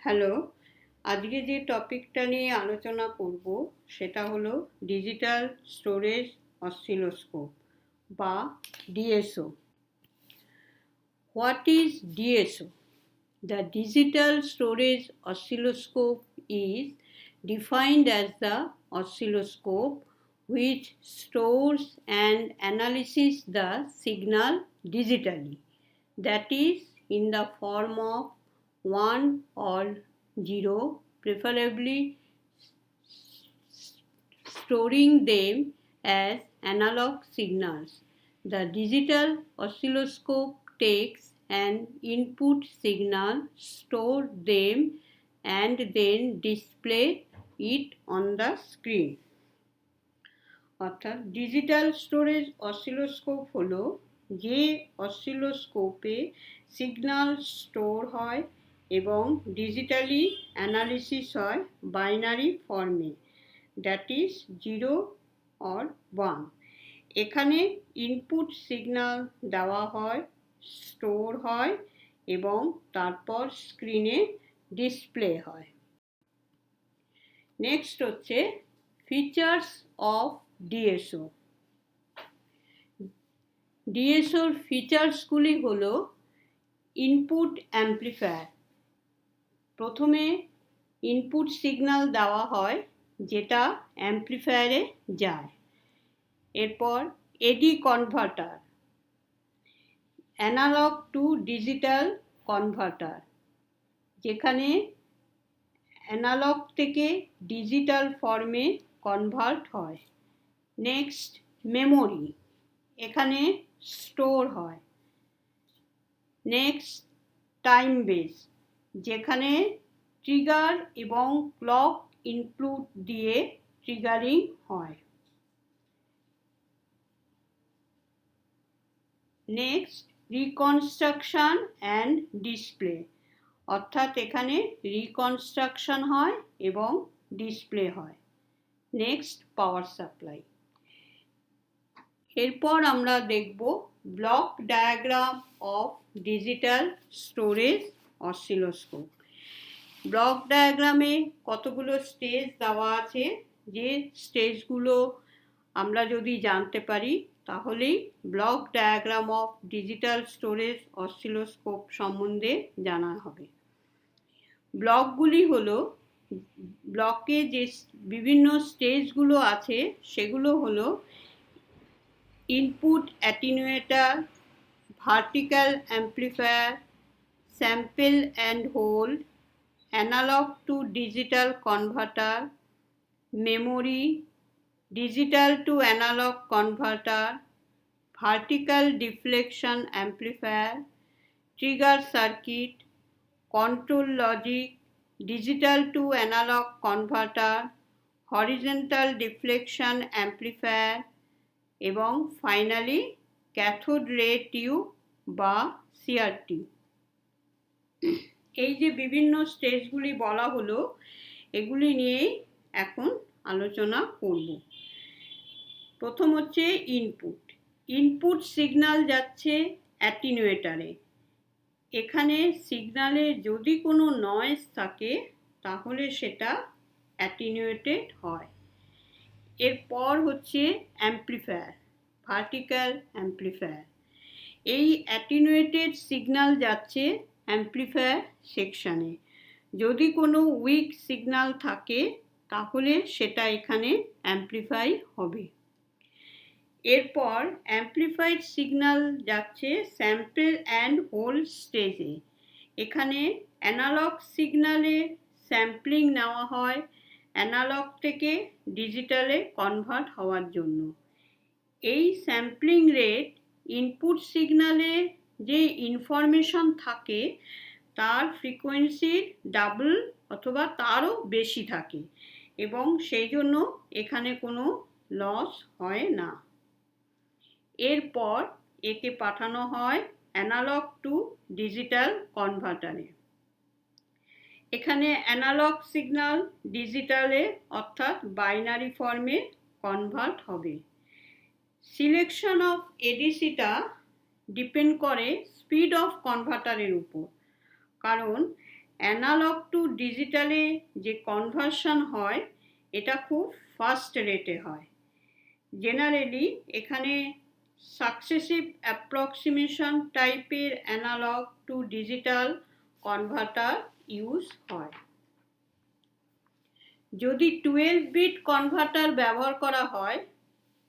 Hello, আজকে যে টপিকটা নিয়ে আলোচনা করব সেটা হলো ডিজিটাল স্টোরেজ অসিলোস্কোপ বা DSO. What is DSO? The digital storage oscilloscope is defined as the oscilloscope which stores and analyzes the signal digitally, that is in the form of 1 or 0, preferably storing them as analog signals. The digital oscilloscope takes an input signal, stores them, and then display it on the screen. অর্থাৎ digital storage oscilloscope হলো যে অসিলোস্কোপে signal store হয় এবং digitally analysis হয় binary ফর্মে, that is 0 or 1। এখানে input signal দেওয়া হয়, স্টোর হয় এবং তারপর স্ক্রিনে ডিসপ্লে হয়। নেক্সট হচ্ছে ফিচার্স অফ ডিএসও। ডিএসওর ফিচার্সগুলি হলো ইনপুট অ্যাম্প্লিফায়ার। প্রথমে ইনপুট সিগন্যাল দেওয়া হয় যেটা অ্যাম্প্লিফায়ারে যায়। এরপর AD converter, analog to digital converter, যেখানে অ্যানালগ থেকে ডিজিটাল ফর্মে কনভার্ট হয়। নেক্সট মেমোরি, এখানে স্টোর হয়। নেক্সট টাইম বেস, যেখানে ট্রিগার এবং ক্লক ইনপুট দিয়ে ট্রিগারিং হয়। নেক্সট রিকনস্ট্রাকশন অ্যান্ড ডিসপ্লে, অর্থাৎ এখানে রিকনস্ট্রাকশন হয় এবং ডিসপ্লে হয়। Next power supply. এরপর আমরা দেখব block diagram of digital storage oscilloscope. Block ডায়াগ্রামে কতগুলো স্টেজ দেওয়া আছে, যে স্টেজগুলো আমরা যদি জানতে পারি তাহলেই block diagram of digital storage oscilloscope সম্বন্ধে জানা হবে। ব্লকগুলি হলো, ব্লকে যে বিভিন্ন স্টেজগুলো আছে সেগুলো হলো input attenuator, vertical amplifier, sample and hold, analog to digital converter, memory, digital to analog converter, vertical deflection amplifier, trigger circuit, control logic, digital to analog converter, horizontal deflection amplifier এবং ফাইনালি ক্যাথোড রে টিউব বা CRT. এই যে বিভিন্ন স্টেজগুলি বলা হলো, এগুলি নিয়েই এখন আলোচনা করব। প্রথম হচ্ছে ইনপুট। ইনপুট সিগন্যাল যাচ্ছে অ্যাটেনুয়েটরে। এখানে সিগন্যালে যদি কোনো নয়েজ থাকে তাহলে সেটা অ্যাটেনুয়েটেড হয়। এরপর হচ্ছে অ্যাম্প্লিফায়ার, ভার্টিক্যাল অ্যাম্প্লিফায়ার। এই অ্যাটেনুয়েটেড সিগন্যাল যাচ্ছে অ্যাম্প্লিফায়ার সেকশানে। যদি কোনো উইক সিগন্যাল থাকে তাহলে সেটা এখানে অ্যাম্প্লিফাই হবে। এরপর অ্যাম্প্লিফাইড সিগন্যাল যাচ্ছে স্যাম্পল অ্যান্ড হোল্ড স্টেজে। এখানে অ্যানালগ সিগন্যালে স্যাম্পলিং নেওয়া হয় অ্যানালগ থেকে ডিজিটালে কনভার্ট হওয়ার জন্য। এই স্যাম্পলিং রেট ইনপুট সিগন্যালে যে ইনফরমেশন থাকে তার ফ্রিকোয়েন্সির ডাবল অথবা তারও বেশি থাকে এবং সেই জন্য এখানে কোনো লস হয় না। এরপর একে পাঠানো হয় অ্যানালগ টু ডিজিটাল কনভার্টারে। এখানে অ্যানালগ সিগন্যাল ডিজিটালে অর্থাৎ বাইনারি ফর্মে কনভার্ট হবে। সিলেকশন অফ এডিসিটা ডিপেন্ড করে স্পিড অফ কনভার্টারের উপর, কারণ অ্যানালগ টু ডিজিটালে যে কনভার্সন হয় এটা খুব ফাস্ট রেটে হয়। জেনারেলি এখানে সাকসেসিভ অ্যাপ্রক্সিমেশন টাইপের analog to digital converter use হয়। যদি 12 বিট কনভার্টার ব্যবহার করা হয়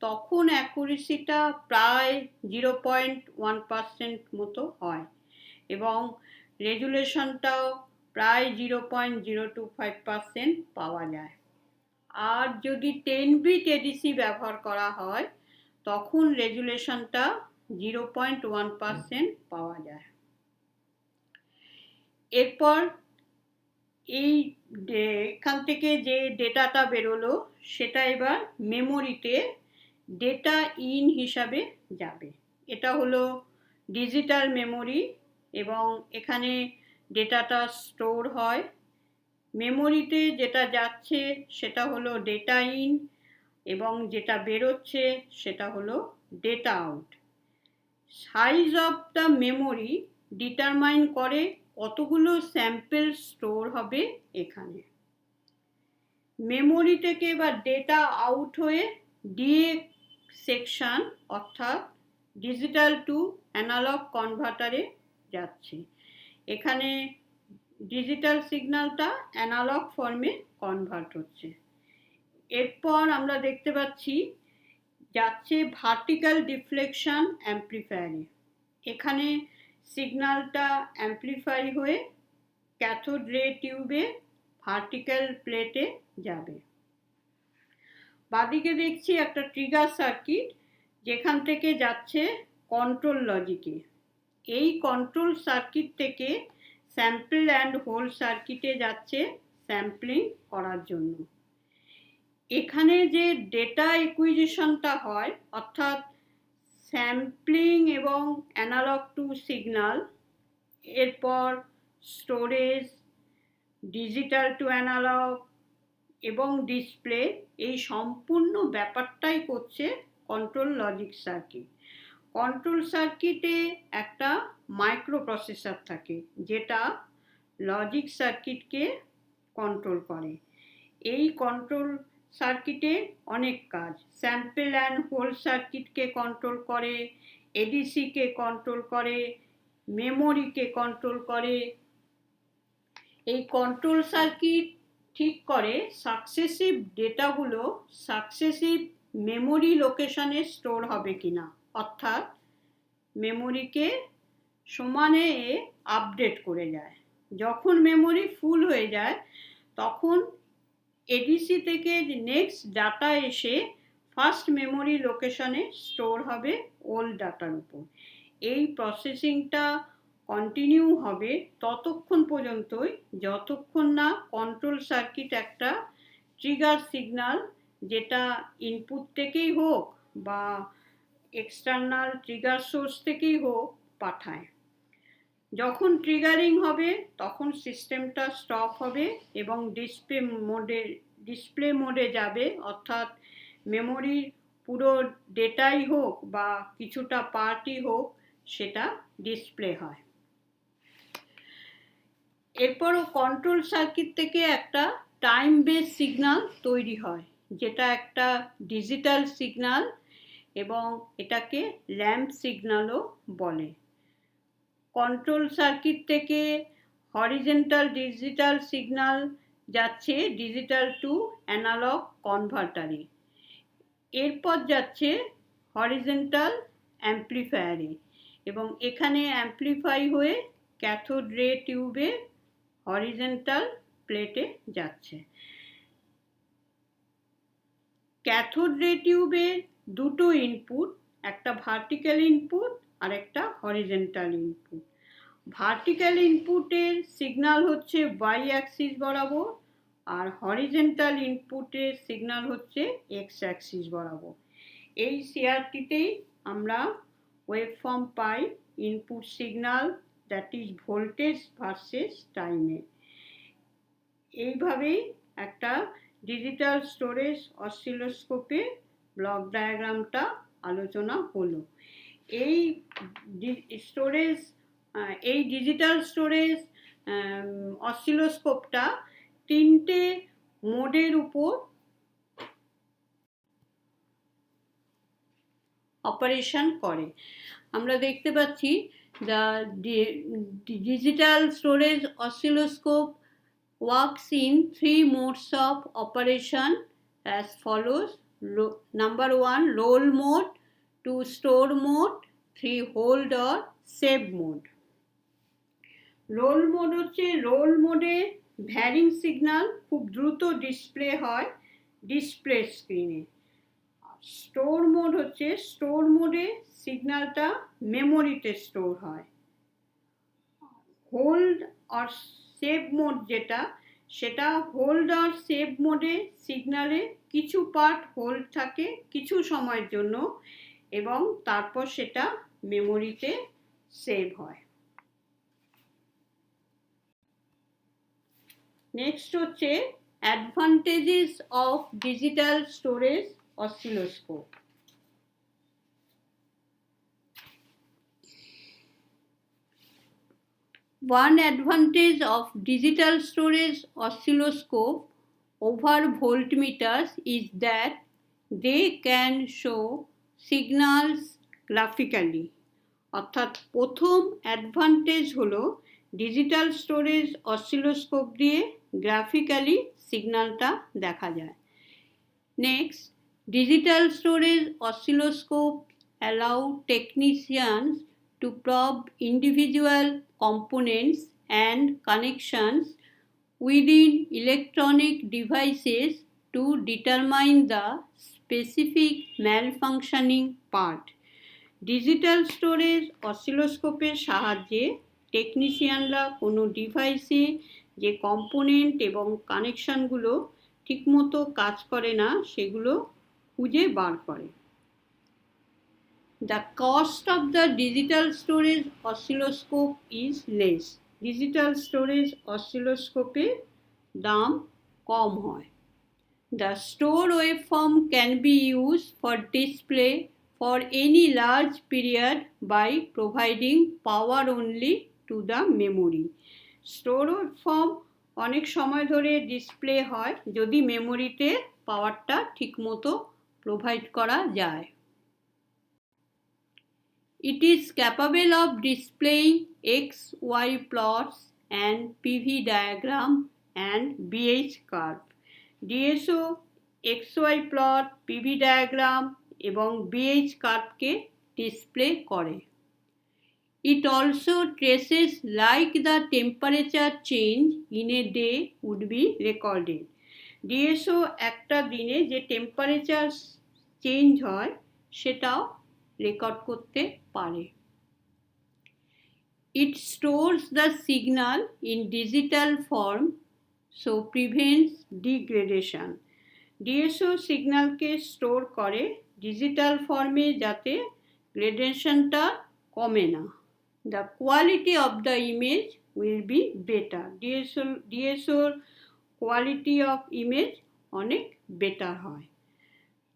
তখন অ্যাকুরেসিটা প্রায় 0.1% মতো হয় এবং রেজুলেশনটাও প্রায় 0.025% পাওয়া যায়। আর যদি 10 বিট এডিসি ব্যবহার করা হয় তখন রেজুলেশনটা 0.1% পাওয়া যায়। এরপর এখান থেকে যে ডেটাটা বেরোলো সেটা এবার মেমোরিতে ডেটা ইন হিসাবে যাবে। এটা হলো ডিজিটাল মেমোরি এবং এখানে ডেটাটা স্টোর হয়। মেমোরিতে যেটা যাচ্ছে সেটা হলো ডেটা ইন এবং যেটা বেরোচ্ছে সেটা হলো data out. Size of the memory determine করে কতগুলো স্যাম্পল স্টোর হবে এখানে। মেমোরি থেকে এবার ডেটা আউট হয়ে ডিএ সেকশন অর্থাৎ ডিজিটাল টু অ্যানালগ কনভার্টারে যাচ্ছে। এখানে ডিজিটাল সিগন্যালটা অ্যানালগ ফর্মে কনভার্ট হচ্ছে। এরপর আমরা দেখতে পাচ্ছি যাচ্ছে ভার্টিক্যাল ডিফ্লেকশন অ্যাম্প্লিফায়ারে। এখানে সিগন্যালটা অ্যাম্প্লিফাই হয়ে ক্যাথোড রে টিউবে ভার্টিক্যাল প্লেটে যাবে। বাদিকে দেখছি একটা ট্রিগার সার্কিট যেখান থেকে যাচ্ছে কন্ট্রোল লজিকে। এই কন্ট্রোল সার্কিট থেকে স্যাম্পল অ্যান্ড হোল্ড সার্কিটে যাচ্ছে স্যাম্পলিং করার জন্য। এখানে যে ডেটা একুইজিশনটা হয় অর্থাৎ স্যাম্পলিং এবং অ্যানালগ টু সিগন্যাল, এরপর স্টোরেজ, ডিজিটাল টু অ্যানালগ এবং ডিসপ্লে, এই সম্পূর্ণ ব্যাপারটাই করছে কন্ট্রোল লজিক সার্কিট। কন্ট্রোল সার্কিটে একটা মাইক্রো প্রসেসর থাকে যেটা লজিক সার্কিটকে কন্ট্রোল করে। এই কন্ট্রোল সার্কিটে অনেক কাজ, স্যাম্পল অ্যান্ড হোল্ড সার্কিটকে কন্ট্রোল করে, এডিসিকে কন্ট্রোল করে, মেমোরিকে কন্ট্রোল করে। এই কন্ট্রোল সার্কিট ঠিক করে সাকসেসিভ ডেটাগুলো সাকসেসিভ মেমোরি লোকেশনে স্টোর হবে কিনা, অর্থাৎ মেমোরিকে সমানে আপডেট করে যায়। যখন মেমোরি ফুল হয়ে যায় তখন এডিসি থেকে নেক্সট ডাটা এসে ফার্স্ট মেমোরি লোকেশনে স্টোর হবে ওল্ড ডাটার উপর। এই প্রসেসিংটা কন্টিনিউ হবে ততক্ষণ পর্যন্তই যতক্ষণ না কন্ট্রোল সার্কিট একটা ট্রিগার সিগন্যাল, যেটা ইনপুট থেকেই হোক বা এক্সটার্নাল ট্রিগার সোর্স থেকেই হোক, পাঠায়। যখন ট্রিগারিং হবে তখন সিস্টেমটা স্টপ হবে এবং ডিসপ্লে মোডে যাবে, অর্থাৎ মেমোরির পুরো ডেটাই হোক বা কিছুটা পার্টই হোক সেটা ডিসপ্লে হয়। এরপরও কন্ট্রোল সার্কিট থেকে একটা টাইম বেস সিগন্যাল তৈরি হয় যেটা একটা ডিজিটাল সিগন্যাল এবং এটাকে র্যাম্প সিগন্যালও বলে। কন্ট্রোল সার্কিট থেকে হরিজন্টাল ডিজিটাল সিগন্যাল যাচ্ছে ডিজিটাল টু অ্যানালগ কনভার্টারে, এরপর যাচ্ছে হরিজন্টাল অ্যাম্প্লিফায়ারে এবং এখানে অ্যাম্প্লিফাই হয়ে ক্যাথোড রে টিউবে হরিজন্টাল প্লেটে যাচ্ছে। ক্যাথোড রে টিউবে দুটো ইনপুট, একটা ভার্টিক্যাল ইনপুট আর একটা হরিজন্টাল ইনপুট। ভার্টিক্যাল ইনপুটের সিগন্যাল হচ্ছে ওয়াই অ্যাক্সিস বরাবর আর হরিজন্টাল ইনপুটের সিগন্যাল হচ্ছে এক্স অ্যাক্সিস বরাবর। এই সিআরটিতেই আমরা waveform pi, input signal that is voltage versus টাইমে। এইভাবেই একটা ডিজিটাল স্টোরেজ অসিলোস্কোপে ব্লক ডায়াগ্রামটা আলোচনা হলো। এই ডিজিটাল স্টোরেজ অসিলোস্কোপটা তিনটে মোডের উপর অপারেশন করে। আমরা দেখতে পাচ্ছি the digital storage oscilloscope works in three modes of operation as follows. Number 1, roll mode; 2, store mode; 3, hold or save mode. Roll mode হচ্ছে, রোল মোডে ভ্যারিং সিগন্যাল খুব দ্রুত ডিসপ্লে হয় ডিসপ্লে স্ক্রিনে। স্টোর মোড হচ্ছে, স্টোর মোডে সিগন্যালটা মেমোরিতে store হয়। Hold আর save mode যেটা, সেটা হোল্ড আর সেভ মোডে সিগন্যালে কিছু পার্ট হোল্ড থাকে কিছু সময়ের জন্য এবং তারপর সেটা মেমোরিতে সেভ হয়। নেক্সট হচ্ছে advantages of digital storage oscilloscope. One advantage of digital storage oscilloscope over voltmeters is that they can show signals graphically. অর্থাৎ প্রথম অ্যাডভান্টেজ হলো ডিজিটাল স্টোরেজ অসিলোস্কোপ দিয়ে গ্রাফিক্যালি সিগন্যালটা দেখা যায়। Next, digital storage oscilloscope allow technicians to probe individual components and connections within electronic devices to determine the specific malfunctioning part. Digital storage অসিলোস্কোপের সাহায্যে টেকনিশিয়ানরা কোনো ডিভাইসে যে কম্পোনেন্ট এবং কানেকশনগুলো ঠিকমতো কাজ করে না সেগুলো খুঁজে বার করে। The cost of the digital storage oscilloscope is less. Digital storage oscilloscope দাম কম হয়। The store waveform can be used for display for any large period by providing power only to the memory. Store waveform অনেক সময় ধরে display হয় যদি মেমোরিতে পাওয়ারটা ঠিকমতো provide করা যায়। It is capable of displaying XY plots and PV diagram and BH curve. DSO XY plot, PV diagram এবং BH curve কে ডিসপ্লে করে। It also traces like the temperature change in a day would be recorded. DSO একটা দিনে যে temperature change হয় সেটাও record করতে পারে। It stores the signal in digital form so prevents degradation. DSO সিগন্যালকে store করে ডিজিটাল ফর্মে যাতে গ্রেডেশনটা কমে না। The quality of the image will be better. DSOর কোয়ালিটি অফ ইমেজ অনেক বেটার হয়।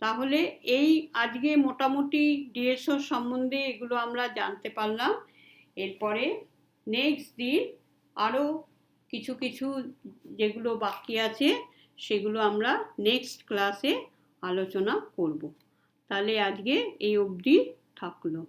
তাহলে এই আজকে মোটামুটি ডিএসও সম্বন্ধে এগুলো আমরা জানতে পারলাম। এরপরে নেক্সট দিন আরও কিছু কিছু যেগুলো বাকি আছে সেগুলো আমরা নেক্সট ক্লাসে আলোচনা করব। তাহলে আজকে এই অবধি থাকলো।